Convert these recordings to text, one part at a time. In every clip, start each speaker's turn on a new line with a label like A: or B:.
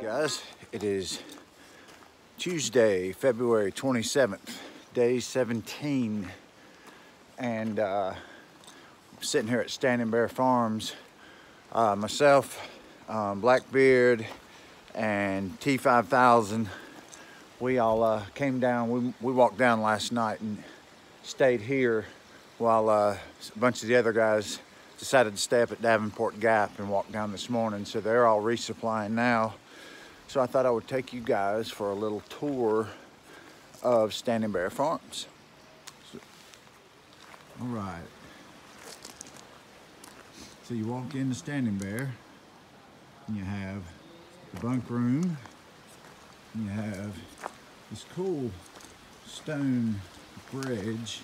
A: Guys, it is Tuesday, February 27th, day 17, and I'm sitting here at Standing Bear Farms. Myself, Blackbeard, and T5000, we all came down. We walked down last night and stayed here while a bunch of the other guys decided to stay up at Davenport Gap and walk down this morning. So they're all resupplying now. So I thought I would take you guys for a little tour of Standing Bear Farms. All right. So you walk into Standing Bear, and you have the bunk room, and you have this cool stone bridge.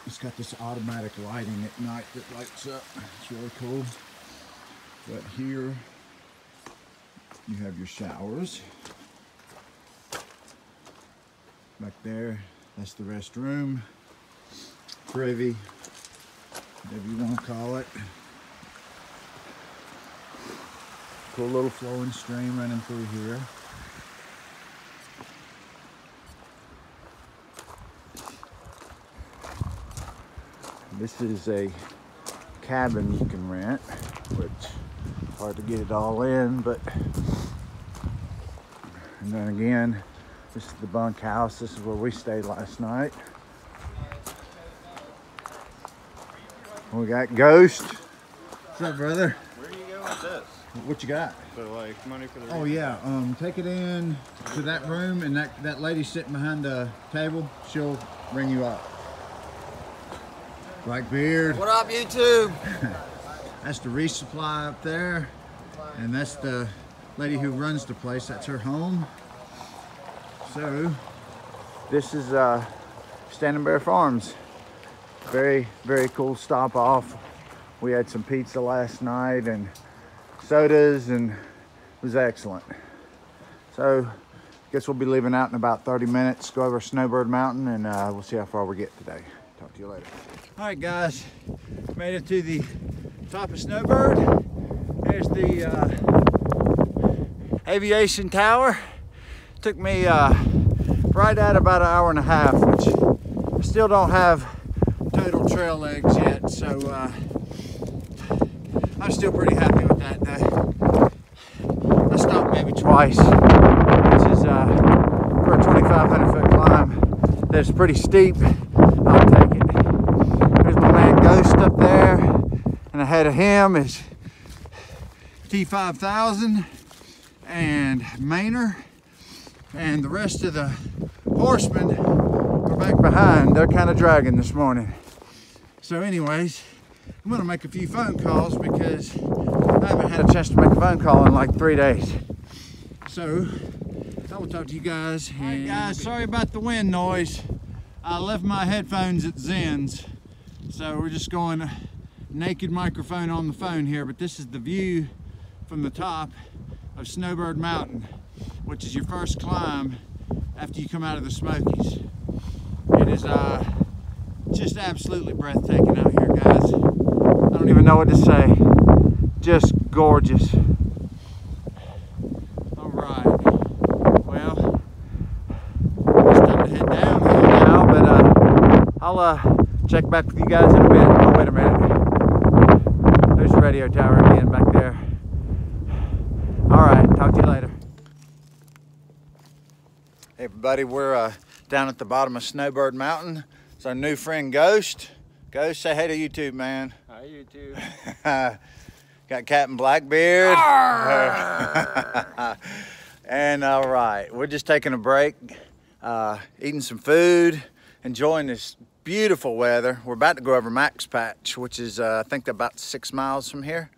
A: It's got this automatic lighting at night that lights up. It's really cool. But here you have your showers. Back there, that's the restroom, privy, whatever you want to call it. Cool little flowing stream running through here. This is a cabin you can rent, which is hard to get it all in, but and then again, this is the bunk house. This is where we stayed last night. We got Ghost. What's up, brother?
B: Where are you going with this?
A: What you got?
B: So like money for the
A: Oh yeah, take it in to that room, and that lady sitting behind the table, she'll ring you up. Blackbeard.
C: What up, YouTube?
A: That's the resupply up there, and that's the lady who runs the place. That's her home. So this is Standing Bear Farms. Very, very cool stop off. We had some pizza last night and sodas, and it was excellent. So I guess we'll be leaving out in about 30 minutes, go over Snowbird Mountain, and we'll see how far we get today. Talk to you later. All right, guys, made it to the top of Snowbird. There's the aviation tower. Took me right at about an hour and a half, which I still don't have total trail legs yet, so I'm still pretty happy with that. I stopped maybe twice, which is for a 2,500 foot climb. That's pretty steep. I'll take it. There's my man Ghost up there, and ahead of him is T5000 and Mainer, and the rest of the horsemen are back behind. They're kind of dragging this morning. So anyways, I'm gonna make a few phone calls because I haven't had a chance to make a phone call in like 3 days. So I will talk to you guys. All right, guys, sorry about the wind noise. I left my headphones at Zen's, so we're just going naked microphone on the phone here, but this is the view from the top of Snowbird Mountain, which is your first climb after you come out of the Smokies. It is just absolutely breathtaking out here, guys. I don't even know what to say. Just gorgeous. All right, well, it's time to head downhill now, but I'll check back with you guys in a bit. Oh, wait a minute. There's the radio tower again back there. All right, talk to you later. Hey everybody, we're down at the bottom of Snowbird Mountain. It's our new friend Ghost. Ghost, say hey to YouTube, man.
B: Hi, YouTube.
A: Got Captain Blackbeard. And all right, we're just taking a break, eating some food, enjoying this beautiful weather. We're about to go over Max Patch, which is I think about 6 miles from here.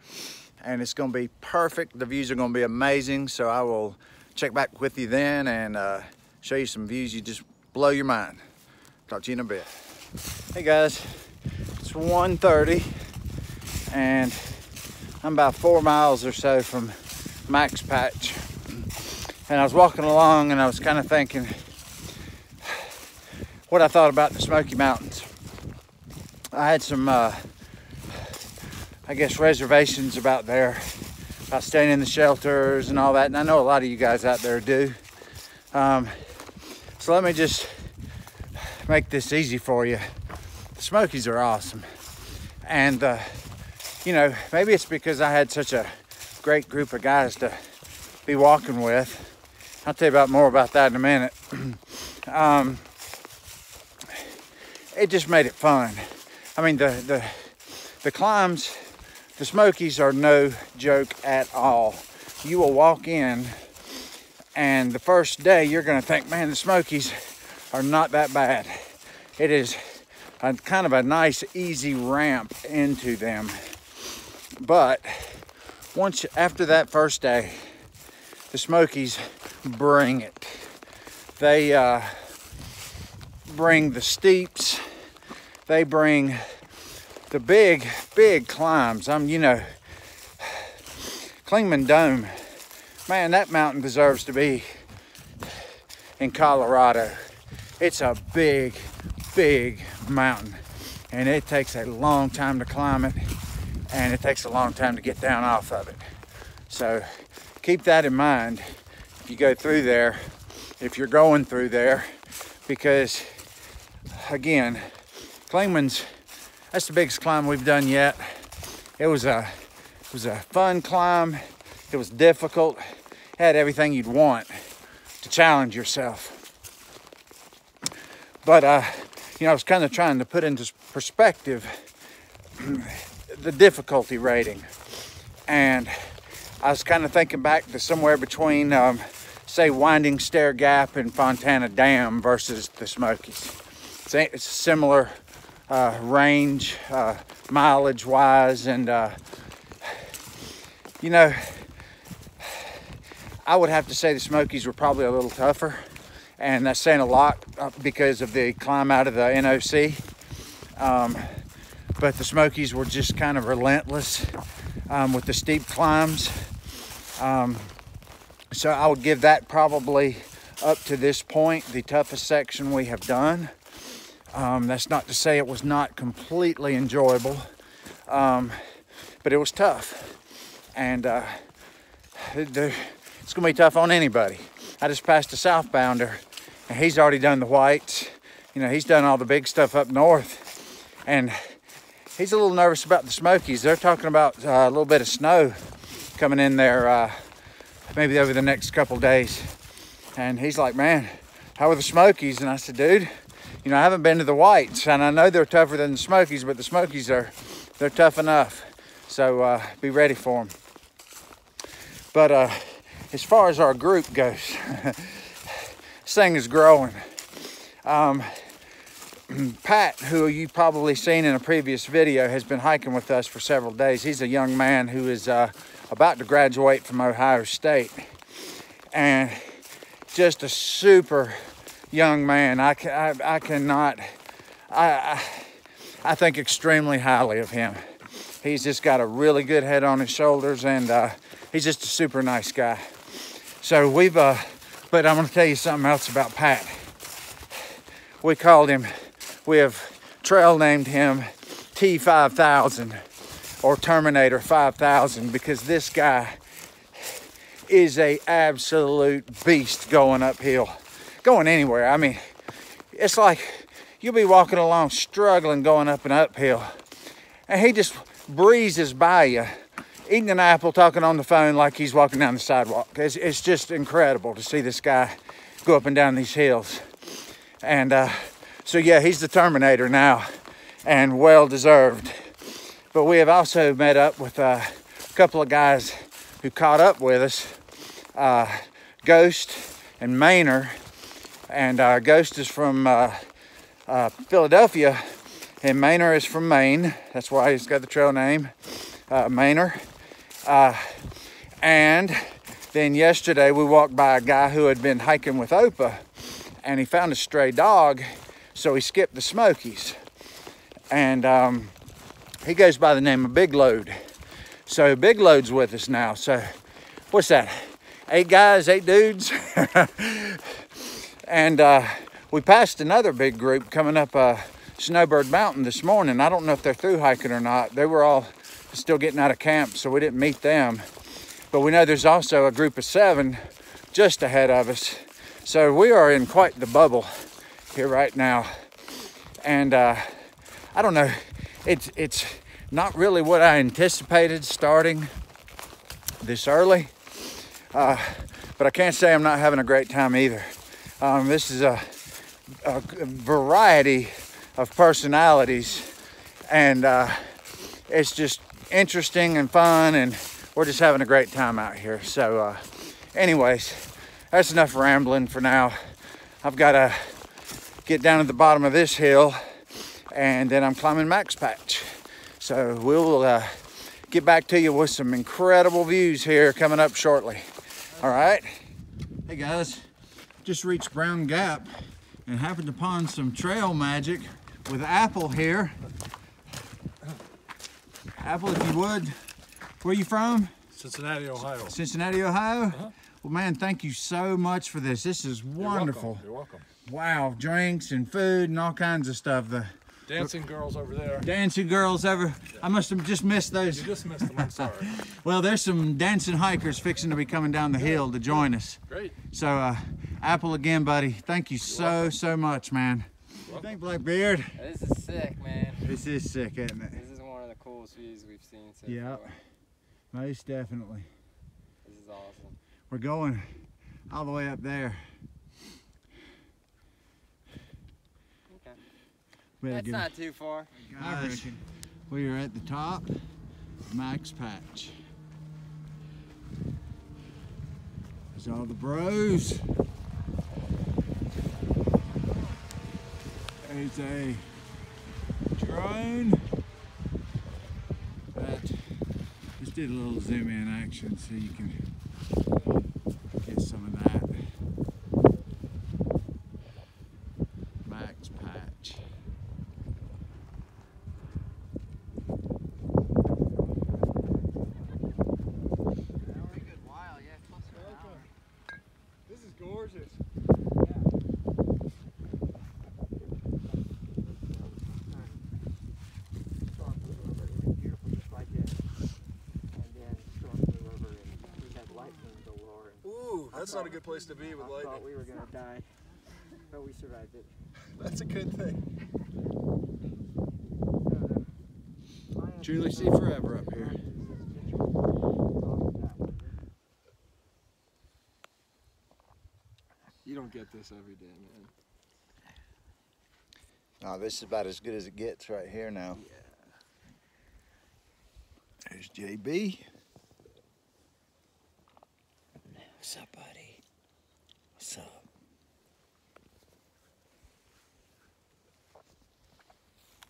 A: And it's gonna be perfect. The views are gonna be amazing. So I will check back with you then and show you some views you just blow your mind. Talk to you in a bit. Hey guys, it's 1:30 and I'm about 4 miles or so from Max Patch. And I was walking along and I was kind of thinking what I thought about the Smoky Mountains. I had some I guess reservations about there about staying in the shelters and all that. And I know a lot of you guys out there do. So let me just make this easy for you. The Smokies are awesome. And, you know, maybe it's because I had such a great group of guys to be walking with. I'll tell you more about that in a minute. It just made it fun. I mean, the climbs, the Smokies are no joke at all. You will walk in, and the first day you're gonna think, man, the Smokies are not that bad. It is kind of a nice, easy ramp into them. But after that first day, the Smokies bring it. They bring the steeps. They bring the big climbs. You know, Clingman Dome, man, that mountain deserves to be in Colorado. It's a big mountain, and it takes a long time to climb it, and it takes a long time to get down off of it. So keep that in mind if you go through there, if you're going through there, because again, Clingman's, that's the biggest climb we've done yet. It was a fun climb. It was difficult. It had everything you'd want to challenge yourself. But you know, I was kind of trying to put into perspective the difficulty rating, and I was kind of thinking back to somewhere between, say, Winding Stair Gap and Fontana Dam versus the Smokies. It's a similar range, mileage-wise, and you know, I would have to say the Smokies were probably a little tougher, and that's saying a lot because of the climb out of the NOC. But the Smokies were just kind of relentless with the steep climbs. So I would give that probably, up to this point, the toughest section we have done. That's not to say it was not completely enjoyable, but it was tough. And it's gonna be tough on anybody. I just passed a southbounder, and he's already done the whites. You know, he's done all the big stuff up north, and he's a little nervous about the Smokies. They're talking about a little bit of snow coming in there maybe over the next couple days. And he's like, man, how are the Smokies? And I said, dude, you know, I haven't been to the whites, and I know they're tougher than the Smokies, but the Smokies they're tough enough. So be ready for them. But as far as our group goes, this thing is growing. Pat, who you've probably seen in a previous video, has been hiking with us for several days. He's a young man who is about to graduate from Ohio State, and just a super young man. I think extremely highly of him. He's just got a really good head on his shoulders, and he's just a super nice guy. So but I'm gonna tell you something else about Pat. We have trail named him T5000 or Terminator 5000, because this guy is a absolute beast going uphill, going anywhere. I mean, it's like you'll be walking along struggling going up an uphill, and he just breezes by you, eating an apple, talking on the phone like he's walking down the sidewalk. It's just incredible to see this guy go up and down these hills. And so yeah, he's the Terminator now, and well deserved. But we have also met up with a couple of guys who caught up with us, Ghost and Maynard. And Ghost is from Philadelphia, and Maynard is from Maine. That's why he's got the trail name, Maynard. And then yesterday we walked by a guy who had been hiking with Opa, and he found a stray dog, so he skipped the Smokies. And he goes by the name of Big Load. So Big Load's with us now. So what's that? 8 guys, 8 dudes. And we passed another big group coming up Snowbird Mountain this morning. I don't know if they're through hiking or not. They were all still getting out of camp, so we didn't meet them. but we know there's also a group of 7 just ahead of us. So we are in quite the bubble here right now. And I don't know, it's not really what I anticipated starting this early. But I can't say I'm not having a great time either. This is a variety of personalities, and it's just interesting and fun, and we're just having a great time out here. So anyways, that's enough rambling for now. I've got to get down to the bottom of this hill, and then I'm climbing Max Patch. So we'll get back to you with some incredible views here coming up shortly. All right. Hey guys, just reached Brown Gap and happened upon some trail magic with Apple here. Apple, if you would, where are you from?
C: Cincinnati, Ohio.
A: Cincinnati, Ohio? Well, man, thank you so much for this. This is wonderful.
C: You're welcome.
A: Wow, drinks and food and all kinds of stuff. The
C: dancing girls over there.
A: Dancing girls over. I must have just missed those.
C: You just missed them, I'm sorry.
A: Well, there's some dancing hikers fixing to be coming down the hill to join us.
C: Great.
A: So, Apple again, buddy. Thank you so much, man. What do you think, Blackbeard?
D: This is sick, man.
A: This is sick, isn't it?
D: This is one of the coolest views we've seen so
A: Yeah,
D: far.
A: most definitely.
D: This is awesome.
A: We're going all the way up there.
D: Okay.
A: We had
D: That's
A: to go-
D: not too far.
A: Guys, we are at the top of Max Patch. There's all the bros. There's a drone. Just did a little zoom in action so you can get some of that. Max Patch. This is gorgeous.
C: Ooh, that's not a good place to be with
E: I
C: lightning.
E: thought we were gonna die, but we survived it.
C: That's a good thing.
A: Truly see forever up here.
C: You don't get this every day, man.
A: Oh, this is about as good as it gets right here now. Yeah. There's JB. What's up, buddy? What's up?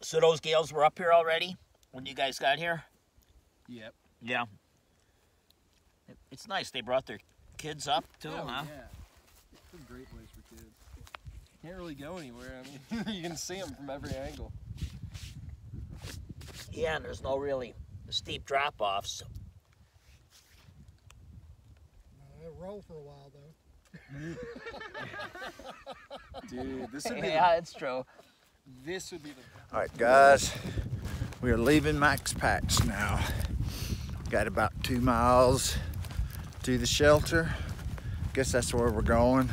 F: So those gals were up here already when you guys got here?
C: Yep.
F: Yeah. It's nice. They brought their kids up too, huh?
C: Yeah. It's a great place for kids. Can't really go anywhere. I mean, you can see them from every angle.
F: Yeah, and there's no really steep drop-offs.
E: Roll for a while though.
C: Dude, this would be
F: Yeah, it's true.
C: this would be the
A: All right, guys, we are leaving Max Patch now. Got about 2 miles to the shelter. Guess that's where we're going.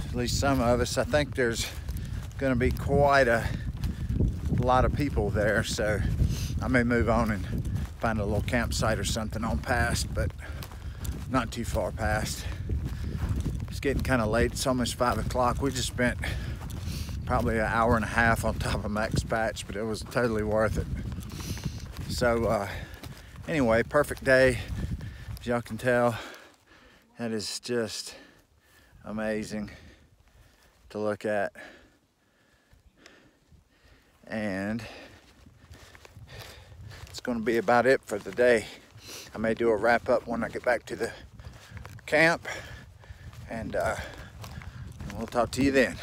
A: At least some of us. I think there's going to be quite a lot of people there, so I may move on and find a little campsite or something on past, but not too far past. It's getting kind of late. It's almost 5 o'clock. We just spent probably an hour and a half on top of Max Patch, but it was totally worth it. So anyway, perfect day. As y'all can tell, that is just amazing to look at. And it's going to be about it for the day. I may do a wrap up when I get back to the camp, and we'll talk to you then.